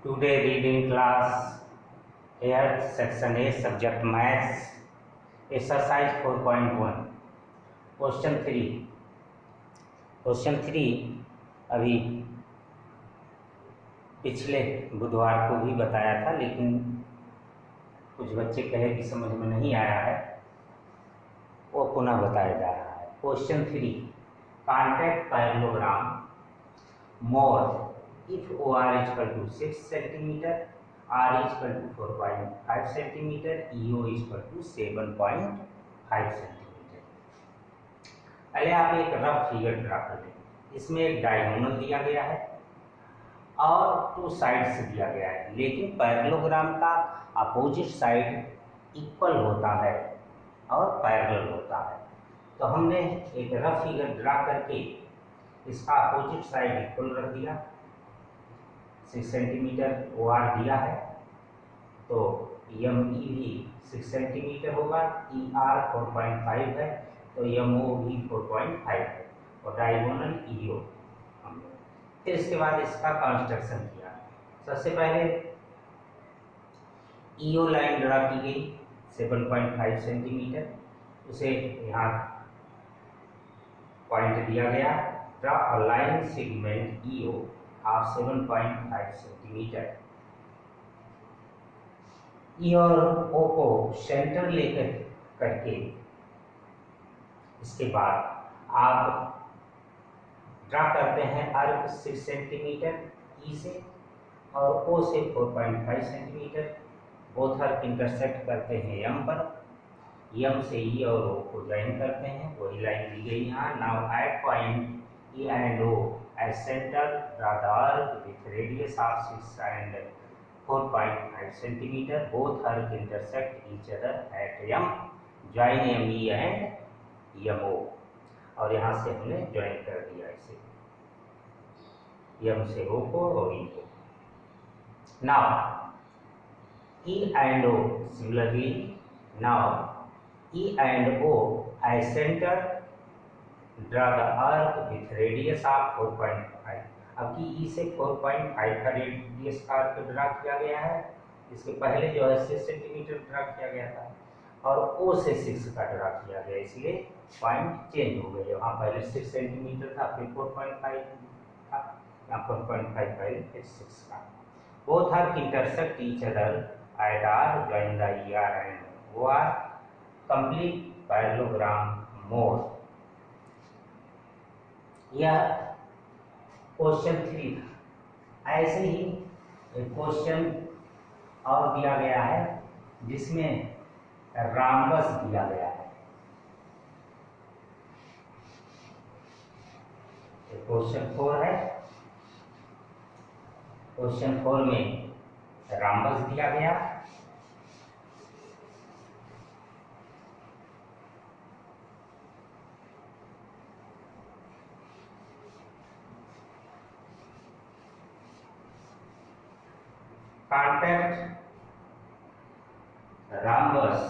Today reading class 8th section A subject maths exercise 4.1 question 3 अभी पिछले बुधवार को भी बताया था, लेकिन कुछ बच्चे कहे कि समझ में नहीं आया है, वो पुनः बताया जा रहा है। Question 3, contact parallelogram more if OR is equal to 6 cm, R is equal to 4.5 cm, EO is equal to 7.5 cm। पहले आप एक रफ फिगर ड्रा कर लें। इसमें एक डायगोनल दिया गया है और 2 साइड्स दिया गया है, लेकिन पैरेललोग्राम का अपोजिट साइड इक्वल होता है और पैरेलल होता है। तो हमने एक रफ फिगर ड्रा करके इसका अपोजिट साइड इक्वल रख दिया। 6 सेंटीमीटर OR दिया है, तो ME भी 6 सेंटीमीटर होगा, ER 4.5 है, तो MO भी 4.5 है और डायगोनल EO। फिर इसके बाद इसका कंस्ट्रक्शन किया। सबसे पहले EO लाइन ड्रा की गई 7.5 सेंटीमीटर, उसे यहाँ पॉइंट दिया गया। Draw a line segment EO of 7.5 centimetre. E और ओ को सेंटर लेकर करके इसके बाद आप ड्रा करते हैं आर्क 6 सेंटीमीटर ई से और ओ से 4.5 सेंटीमीटर। बोथ आर्क इंटरसेक्ट करते हैं एम पर। एम से ई और ओ को ज्वाइन करते हैं, वही लाइन दी गई यहाँ। Now at point E and O as center, draw the arc with radius of 6 and 4.5 centimeter. Both arcs intersect each other at M. Join ME and MO। और यहाँ से हमने ज्वाइन कर दिया इसे M से O को और E को। Now E and O similarly, now E and O as center, draw the arc with radius of 4.5। अब कि ई से 4.5 का रेडियस का आर्क ड्रा किया गया है। इसके पहले जो है 6 सेंटीमीटर ड्रा किया गया था और ओ से 6 का ड्रा किया गया, इसलिए पॉइंट चेंज हो गए। वहाँ पहले 6 सेंटीमीटर था, फिर 4.5 था, यहाँ 4.5 पहले फिर 6 का। Both arc intersect each other at R, join the E R and O R, complete parallelogram more. यह क्वेश्चन 3 था। ऐसे ही एक क्वेश्चन और दिया गया है जिसमें राम्बस दिया गया है। क्वेश्चन 4 है। क्वेश्चन 4 में राम्बस दिया गया। Contact rhombus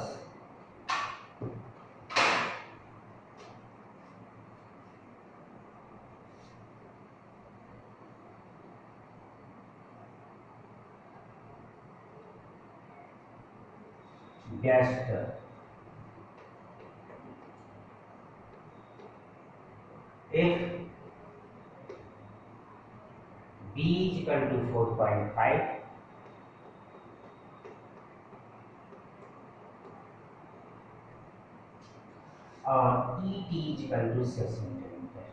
best if B is equal to 4.5 और ET is equal to 6 centimetre.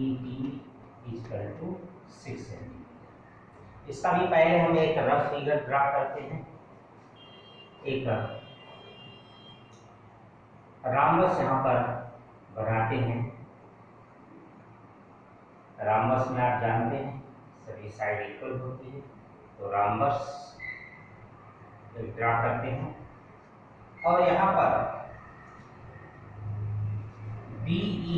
ET is equal to 6 centimetre. इसका भी पहले हम एक रफ फिगर ड्रा करते हैं। एक राम्बस यहाँ पर बनाते हैं। राम्बस में आप जानते हैं सभी साइड इक्वल होती है, तो राम्बस एक ड्रा करते हैं और यहाँ पर BE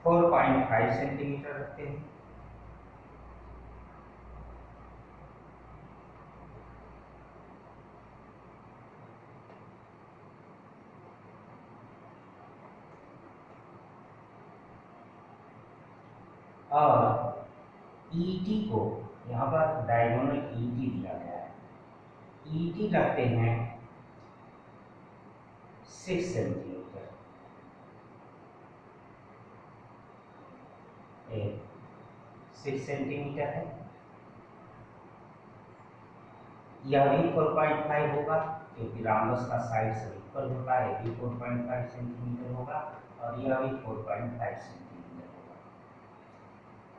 फोर 4.5 सेंटीमीटर रखते हैं। और ईटी को यहाँ पर डायगोनल ईटी दिया गया है, ईटी रखते हैं 6 सेंटीमीटर, 6 सेंटीमीटर है। यह भी 4.5 होगा क्योंकि राम्बस का साइड से ऊपर होता है, भी 4.5 सेंटीमीटर होगा और यह भी 4.5 सेंटीमीटर होगा,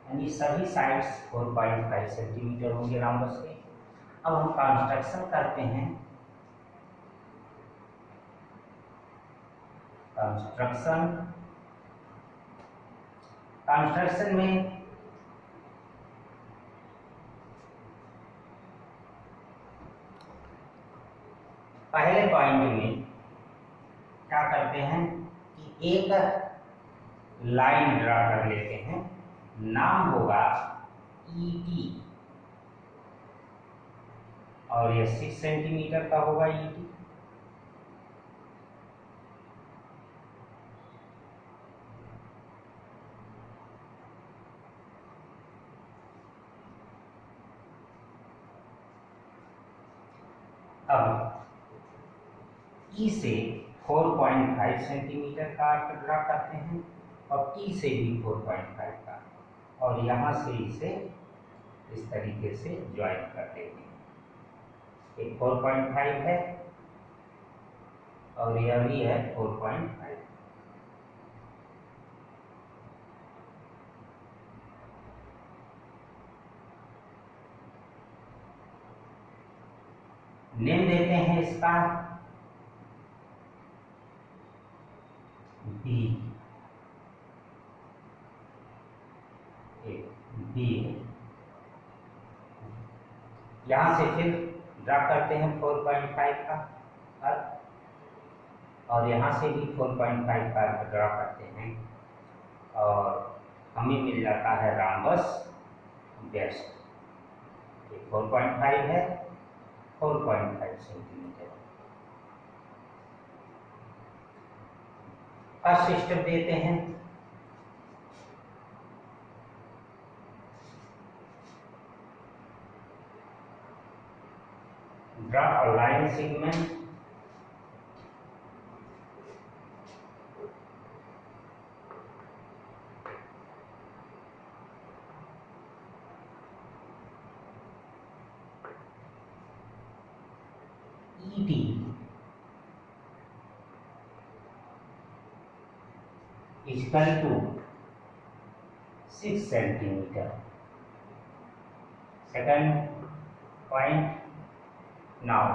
यानी सभी साइड्स 4.5 सेंटीमीटर होंगे राम्बस के। अब हम कंस्ट्रक्शन करते हैं। कंस्ट्रक्शन में पहले पॉइंट में क्या करते हैं कि एक लाइन ड्रा कर लेते हैं, नाम होगा ईटी और यह 6 सेंटीमीटर का होगा ईटी। अब ई से 4.5 सेंटीमीटर का आर्क ड्रा करते हैं और टी से भी 4.5 का, और यहाँ से इसे इस तरीके से ज्वाइन कर देंगे। एक 4.5 है और यह भी है 4.5। नेम देते हैं इसका बी, बी है। यहां से फिर ड्रा करते हैं 4.5 का अर्क और यहां से भी 4.5 का अर्क ड्रा करते हैं और हमें मिल जाता है राम्बस बेस्ट। 4.5 है, 4.5 सेंटीमीटर। फर्स्ट स्टेप देते हैं, draw a line segment ET is equal to 6 centimetre. Second point, now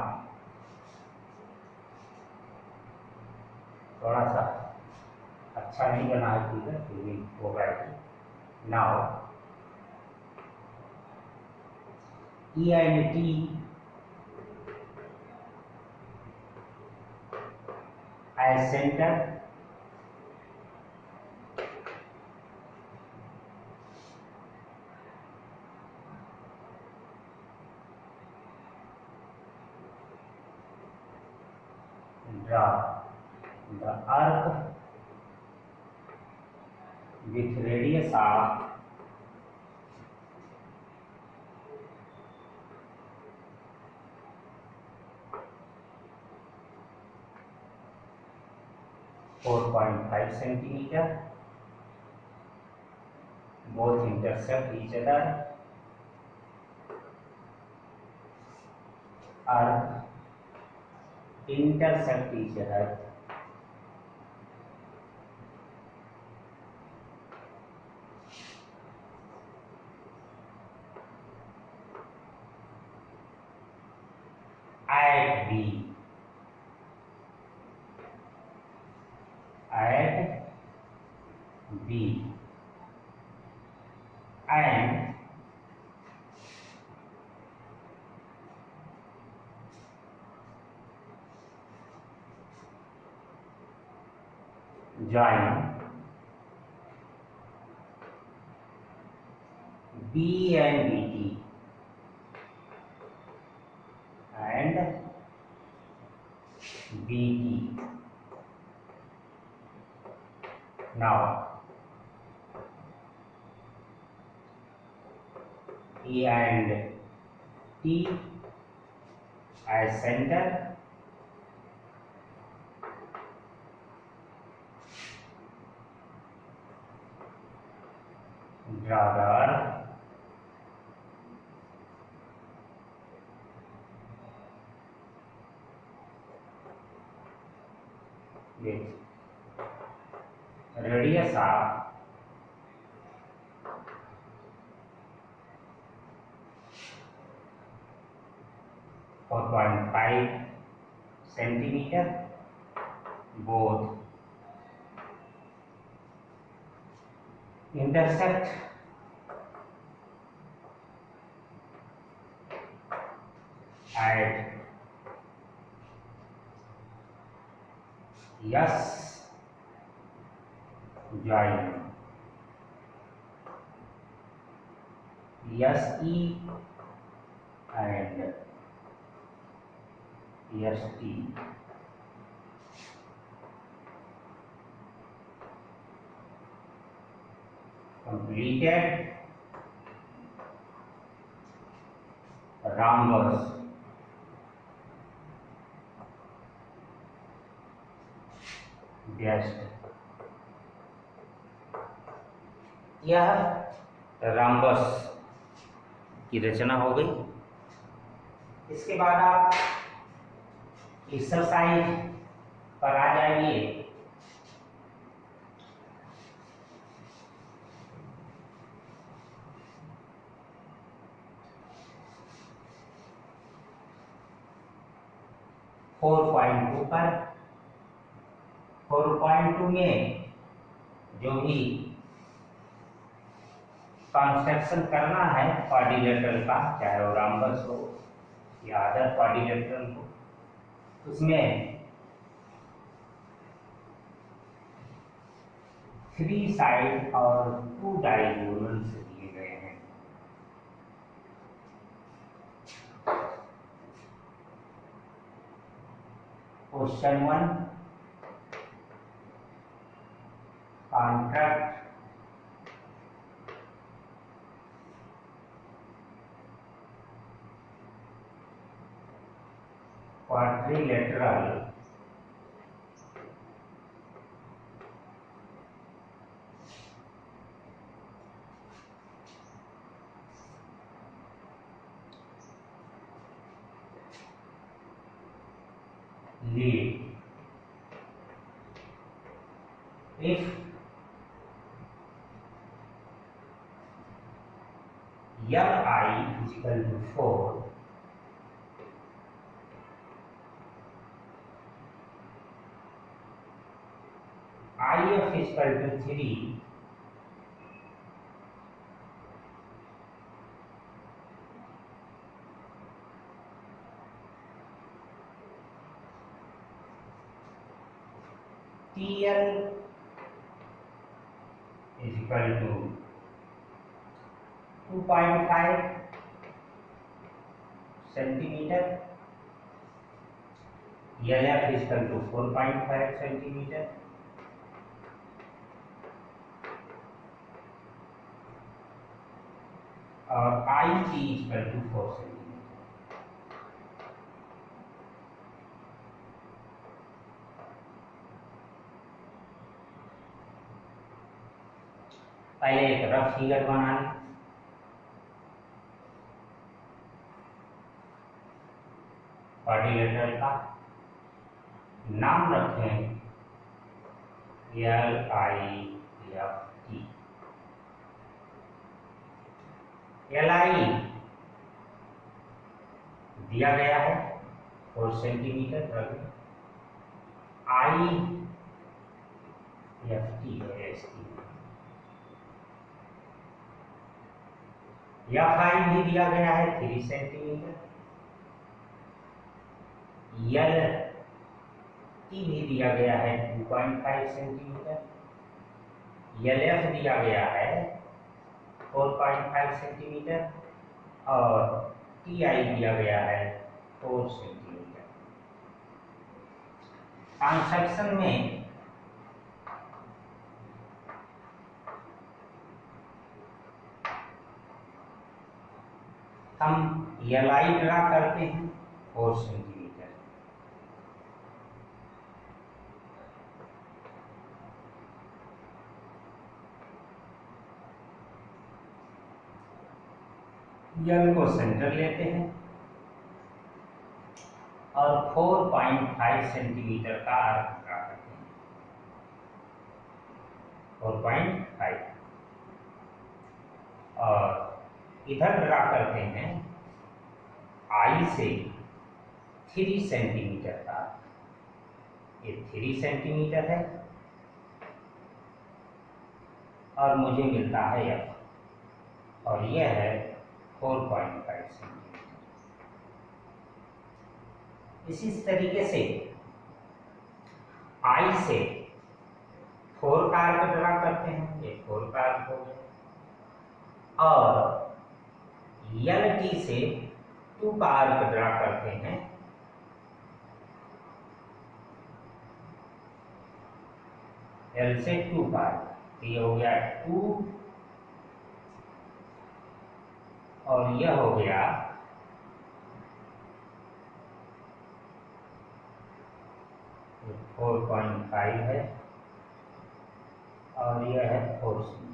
थोड़ा सा अच्छा नहीं बना है फिगर, फिर भी होगा। Now E and T as center draw the arc with radius of 4.5 centimeter. Both intersect each other. Arc intersect each other. At B. At B. And join B and BT and BT. Now E and T as center, draw the earth with radius of 4.5 centimeter, both intersect at S join SE and ST. Completed rhombus best. यह rhombus की रचना हो गई। इसके बाद आप exercise पर आ जाइए। पर 4.2 में जो भी कंस्ट्रक्शन करना है क्वाड्रिलेटरल का, चाहे वो रॉम्बस हो या अदर क्वाड्रिलेटरल हो, उसमें 3 साइड और 2 डायगोनल्स दिए गए हैं। Question 1, contract quadrilateral lead if Li is equal to 4, IF is equal to 3, TL is equal to 2.5 centimeter, LF is equal to 4.5 centimeter, और IG is equal to 4 centimeter। पहले एक rough figure बना लें। Quadrilateral का नाम रखें LIFT। LI दिया गया है 4 सेंटीमीटर, IFT है इसकी। FI भी दिया गया है 3 सेंटीमीटर, LT भी दिया गया है 2.5 सेंटीमीटर, LF दिया गया है 4.5 सेंटीमीटर और TI दिया गया है 4 सेंटीमीटर। कंस्ट्रक्शन में हम LI ड्रा करते हैं 4 सेंटीमीटर। L को सेंटर लेते हैं और 4.5 सेंटीमीटर का आर्क ड्रा करते हैं। 4.5 और इधर ड्रा करते हैं I से 3 सेंटीमीटर का। ये 3 सेंटीमीटर है और मुझे मिलता है F और यह है 4.5 सेंटीमीटर। इसी तरीके से I से 4 का आर्क ड्रा करते हैं। ये 4 का आर्क हो गया और LT से 2 का आर्क ड्रा करते हैं। L से 2 का आर्क, ये हो गया 2 और यह हो गया 4.5 है और यह है 4 सेंटीमीटर।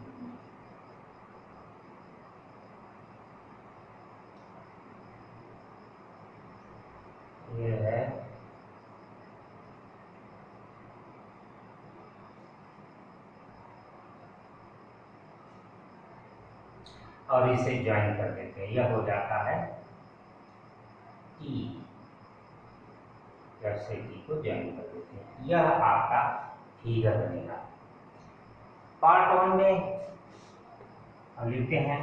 यह है और इसे ज्वाइन कर देते हैं। यह हो जाता है T, जैसे T को ज्वाइन कर देते हैं। यह आपका फिगर बनेगा। पार्ट 1 में हम लिखते हैं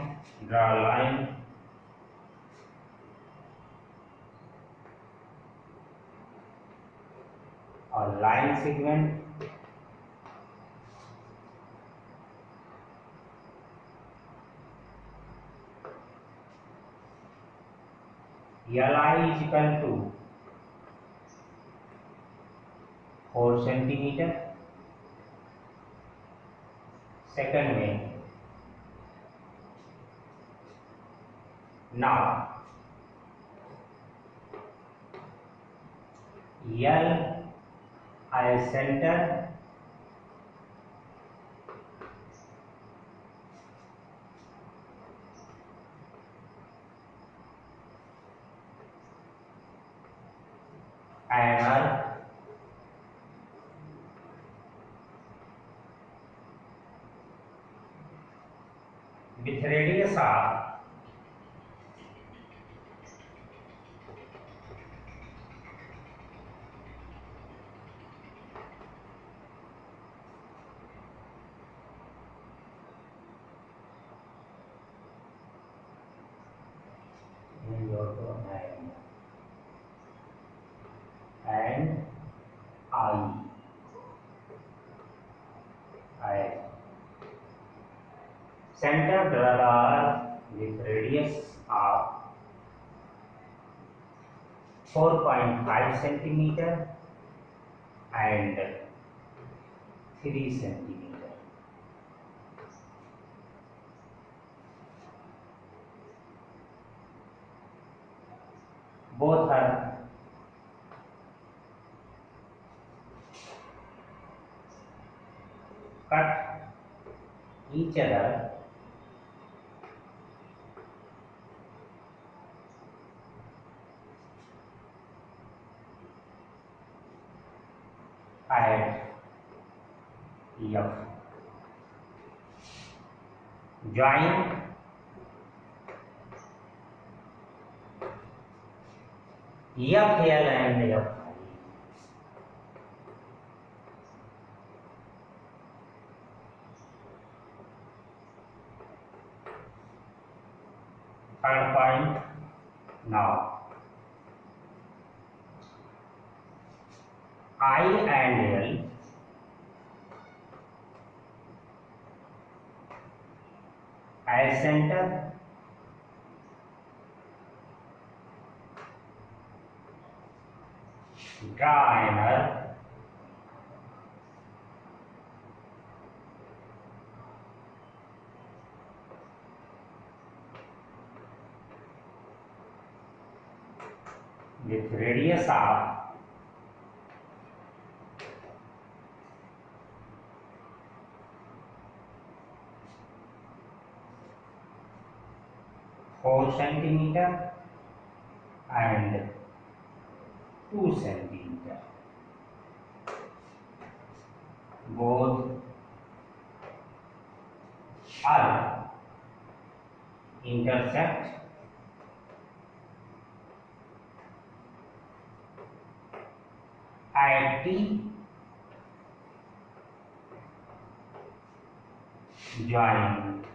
ड्रा लाइन और line segment LI is equal to 4 centimetre. Second में now LI centre and with radius of and I center draw with radius of 4.5 centimeter and 3 centimeter. Both are cut each other at F. Join FL and F. Third point now I and L as center draw an arc with radius of 4 centimeter and 2 centimeter. Both are intersect at the joint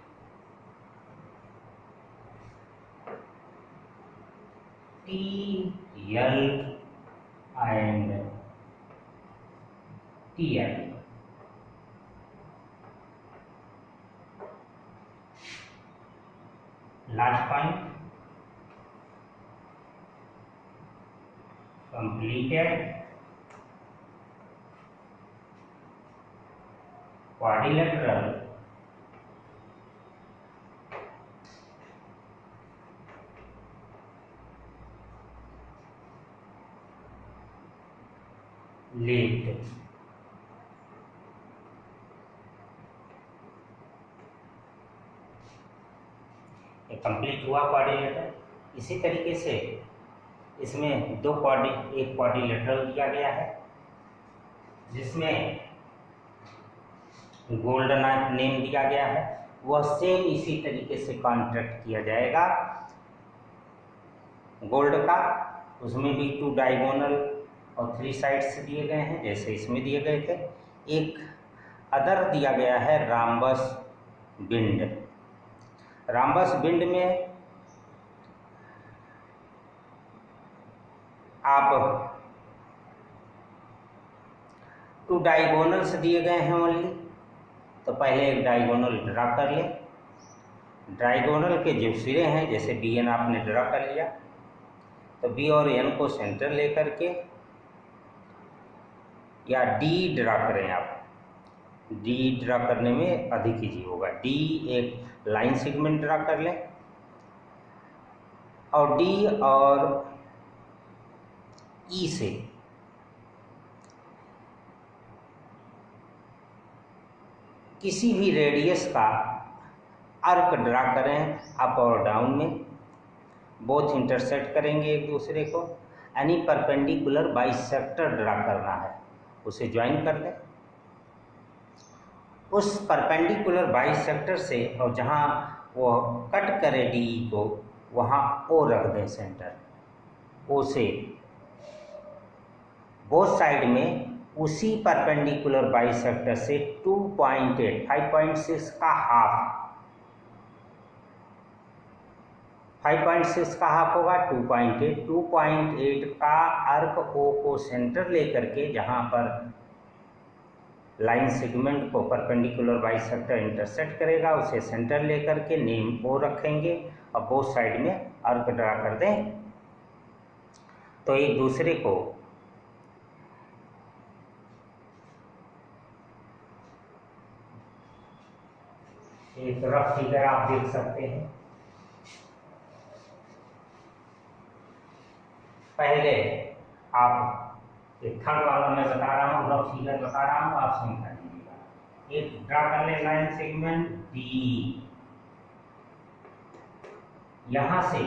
TL and TL. Last point, completed quadrilateral lift. Complete हुआ quadrilateral. इसी तरीके से इसमें एक quadrilateral दिया गया है जिसमें गोल्ड नेम दिया गया है, वह सेम इसी तरीके से कॉन्ट्रैक्ट किया जाएगा गोल्ड का। उसमें भी 2 डायगोनल और 3 साइड्स दिए गए हैं जैसे इसमें दिए गए थे। एक अदर दिया गया है राम्बस बिंड। राम्बस बिंड में आप 2 डायगोनल्स दिए गए हैं ओनली, तो पहले एक डायगोनल ड्रा कर लें। डायगोनल के जो सिरे हैं जैसे बी एन आपने ड्रा कर लिया, तो बी और एन को सेंटर लेकर के, या डी ड्रा करें आप, डी ड्रा करने में अधिक ईजी होगा। डी एक लाइन सेगमेंट ड्रा कर लें और डी और ई से किसी भी रेडियस का आर्क ड्रा करें अप और डाउन में, बोथ इंटरसेक्ट करेंगे एक दूसरे को। एनी परपेंडिकुलर बाइसेक्टर ड्रा करना है, उसे ज्वाइन कर दें। उस परपेंडिकुलर बाइसेक्टर से और जहाँ वो कट करे डी को वहाँ ओ रख दें सेंटर। ओ से बोथ साइड में उसी परपेंडिकुलर बाइसेक्टर से 2.8 5.6 का हाफ 5.6 का हाफ होगा 2.8 का आर्क ओ को सेंटर लेकर के, जहाँ पर लाइन सेगमेंट को परपेंडिकुलर बाइसेक्टर इंटरसेक्ट करेगा उसे सेंटर लेकर के नेम ओ रखेंगे और बोथ साइड में आर्क ड्रा कर दें। तो एक दूसरे को एक रफ फिगर आप देख सकते हैं। पहले आप एक थर्ड वाला मैं बता रहा हूँ, रफ फिगर बता रहा हूँ, आप समझा दीजिएगा। एक ड्रा कर ले लाइन सेगमेंट डी, यहां से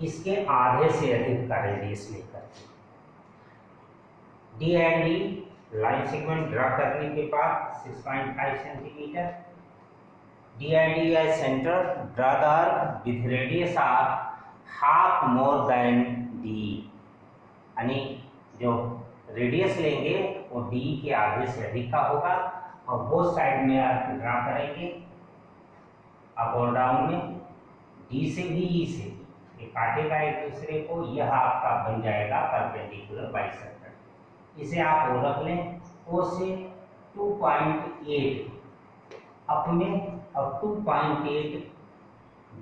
इसके आधे से अधिक का रेडियस लेकर D and D line segment draw करने के बाद 6.5 centimetre D and D as centre, draw the arc with radius of half more than D, यानी जो रेडियस लेंगे वो डी के आधे से अधिक का होगा और बोथ साइड में आर्क ड्रा करेंगे अप और डाउन में, डी से भी ई से ये काटेगा एक दूसरे को। यह आपका बन जाएगा परपेंडिकुलर बाइसेक्टर। इसे आप वो रख लें। ओ से 2.8 अप में और 2.8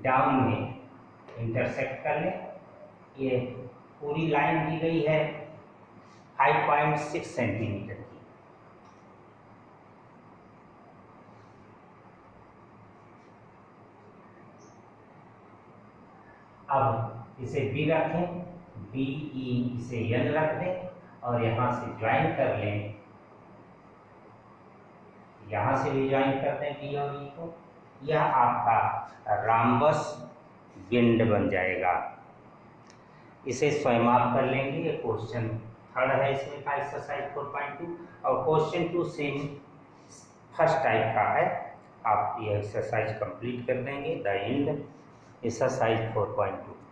डाउन में इंटरसेक्ट कर लें। ये पूरी लाइन दी गई है 5.6 सेंटीमीटर की। अब इसे बी रखें, बी ई इसे एन रख दें और यहाँ से ज्वाइन कर लें, यहाँ से भी ज्वाइन कर दें बी और ई को। यह आपका राम्बस विंड बन जाएगा। इसे स्वयं आप कर लेंगे। ये क्वेश्चन 3 है इसमें का एक्सरसाइज 4.2 और क्वेश्चन 2 सेम फर्स्ट टाइप का है। आप ये एक्सरसाइज कंप्लीट कर देंगे। The end exercise 4.2।